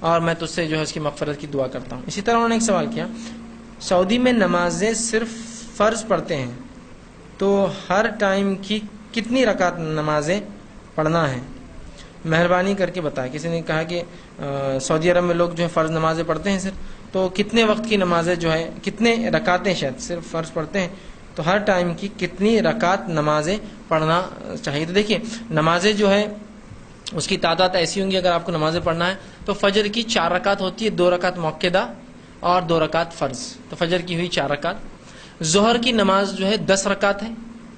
اور میں تجھ سے جو ہے اس کی مغفرت کی دعا کرتا ہوں. اسی طرح انہوں نے ایک سوال کیا، سعودی میں نمازیں صرف فرض پڑھتے ہیں تو ہر ٹائم کی کتنی رکعت نمازیں پڑھنا ہے؟ مہربانی کر کے بتائیں. کسی نے کہا کہ سعودی عرب میں لوگ جو ہے فرض نمازیں پڑھتے ہیں صرف، تو کتنے وقت کی نمازیں جو ہے کتنے رکعتیں شاید صرف فرض پڑھتے ہیں، تو ہر ٹائم کی کتنی رکعت نمازیں پڑھنا چاہیے؟ تو دیکھیے نمازیں جو ہے اس کی تعداد ایسی ہوں گی، اگر آپ کو نمازیں پڑھنا ہے تو فجر کی 4 رکعت ہوتی ہے، 2 رکعت مؤکدہ اور 2 رکعت فرض. تو فجر کی ہوئی 4 رکعت. ظہر کی نماز جو ہے 10 رکعت ہے،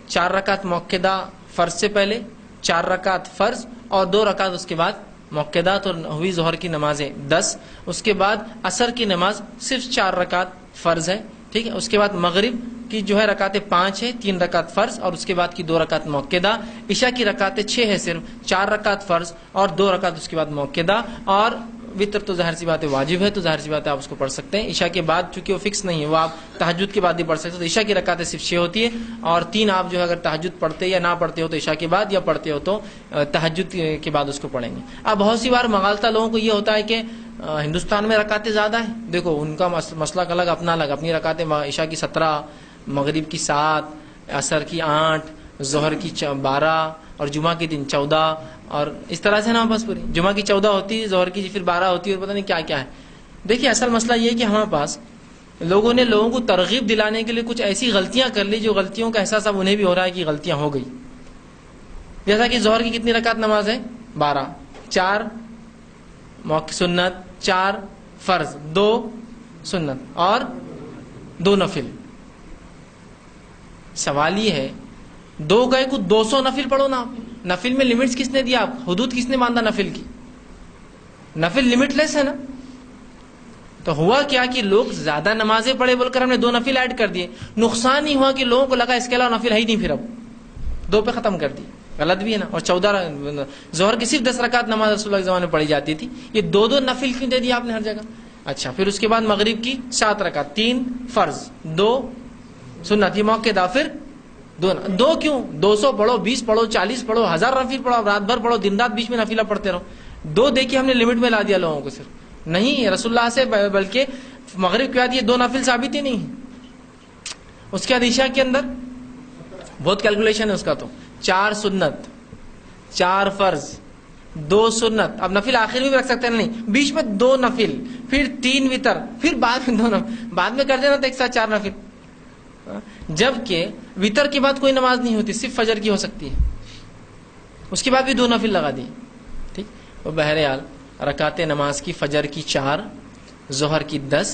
4 رکعت مؤکدہ فرض سے پہلے، 4 رکعت فرض اور 2 رکعت اس کے بعد مؤکدہ. تو ہوئی ظہر کی نمازیں 10. اس کے بعد عصر کی نماز صرف 4 رکعت فرض ہے، ٹھیک ہے. اس کے بعد مغرب کی جو ہے رکعتیں 5 ہے، 3 رکعت فرض اور اس کے بعد کی 2 رکعت مؤکدہ. عشاء کی رکعتیں 6 ہے، صرف 4 رکعت فرض اور 2 رکعت اس کے بعد مؤکدہ. اور وطر تو ظاہر سی بات ہے واجب ہے، تو ظاہر سی بات ہے آپ اس کو پڑھ سکتے ہیں. عشاء کے بعد چونکہ وہ فکس نہیں ہے، وہ آپ تہجد کے بعد بھی پڑھ سکتے ہیں. تو عشاء کی رکعتیں صرف 6 ہوتی ہے اور 3 آپ جو ہے اگر تہجد پڑھتے یا نہ پڑھتے ہو تو عشاء کے بعد، یا پڑھتے ہو تو تہجد کے بعد اس کو پڑھیں گے. اب بہت سی بار مغالطہ لوگوں کو یہ ہوتا ہے کہ ہندوستان میں رکعتیں زیادہ ہیں. دیکھو ان کا مسلک الگ، اپنا الگ. اپنی رکعتیں عشاء کی 17، مغرب کی 7، عصر کی 8، ظہر کی 12 اور جمعہ کے دن 14 اور اس طرح سے نا بس پوری. جمعہ کی 14 ہوتی ہے، ظہر کی پھر 12 ہوتی ہے اور پتہ نہیں کیا کیا ہے. دیکھیے اصل مسئلہ یہ ہے کہ ہمارے پاس لوگوں نے لوگوں کو ترغیب دلانے کے لیے کچھ ایسی غلطیاں کر لی جو غلطیوں کا احساس اب انہیں بھی ہو رہا ہے کہ غلطیاں ہو گئی. جیسا کہ ظہر کی کتنی رکعت نماز ہے؟ 12. 4 سنت، 4 فرض، 2 سنت اور 2 نفل. سوال یہ ہے 2 گئے کو 200 نفل پڑھو نا. آپ نفل میں لمٹس کس نے دیا؟ آپ حدود کس نے باندھا نفل کی؟ نفل لمٹ لیس ہے نا. تو ہوا کیا کہ لوگ زیادہ نمازیں پڑھے بول کر ہم نے 2 نفل ایڈ کر دیے. نقصان ہی ہوا کہ لوگوں کو لگا اس کے علاوہ نفل ہے ہی نہیں، پھر اب 2 پہ ختم کر دی. غلط بھی ہے نا. اور 14 ظہر کی صرف 10 رکعت نماز رسول اللہ کے زمانے میں پڑھی جاتی تھی، یہ 2 نفل کیوں دے دیا آپ نے ہر جگہ؟ اچھا پھر اس کے بعد مغرب کی 7 رکعت، 3 فرض، 2 سنت، یہ موقع پھر 2 کیوں؟ 200 پڑھو، 20 پڑھو، 40 پڑھو، 1000 نفل پڑھو، رات بھر پڑھو، دن رات بیچ میں نفلہ پڑھتے رہو. 2 دیکھیے ہم نے لمٹ میں لا دیا لوگوں کو. صرف نہیں رسول اللہ سے، بلکہ مغرب کے بعد یہ 2 نفل ثابت ہی نہیں. اس کے بعد عشاء کے اندر بہت کیلکولیشن ہے اس کا. تو 4 سنت، 4 فرض، 2 سنت. اب نفل آخر میں بھی رکھ سکتے ہیں، نہیں بیچ میں 2 نفل، پھر 3 وتر، پھر بعد میں 2 نفل. بعد میں کر دینا تو ایک ساتھ 4 نفل. جبکہ وتر کے بعد کوئی نماز نہیں ہوتی، صرف فجر کی ہو سکتی ہے. اس کے بعد بھی 2 نفل لگا دیے. ٹھیک. تو بہرحال رکعت نماز کی فجر کی 4، ظہر کی 10،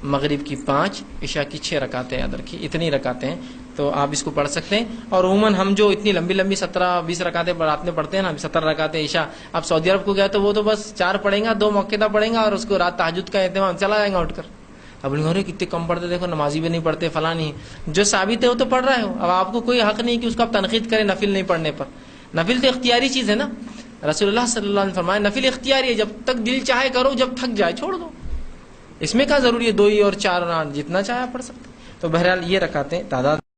مغرب کی 5، عشاء کی 6 رکعتیں یاد رکھیے. اتنی رکعتیں ہیں تو آپ اس کو پڑھ سکتے ہیں. اور عموماً ہم جو اتنی لمبی لمبی 17-20 رکعتیں رات میں پڑھتے ہیں نا، 17 رکعتیں عشاء. اب سعودی عرب کو گیا تو وہ تو بس 4 پڑھیں گا، 2 مؤکدہ پڑھیں گا اور اس کو رات تہجد کا اہتمام، چلا جائیں گا اٹھ کر. اب نہیں کتنے کم پڑھتے، دیکھو نمازی بھی نہیں پڑھتے، فلاں نہیں. جو ثابت ہے وہ تو پڑھ رہے ہو. اب آپ کو کوئی حق نہیں کہ اس کو آپ تنقید کریں نفل نہیں پڑھنے پر. نفل تو اختیاری چیز ہے نا. رسول اللہ صلی اللہ علیہ وسلم فرمایا نفل اختیاری ہے، جب تک دل چاہے کرو، جب تھک جائے چھوڑ دو. اس میں کیا ضروری ہے 2 ہی اور 4 اور 8، جتنا چاہے پڑھ سکتے. تو بہرحال یہ رکعتیں تعداد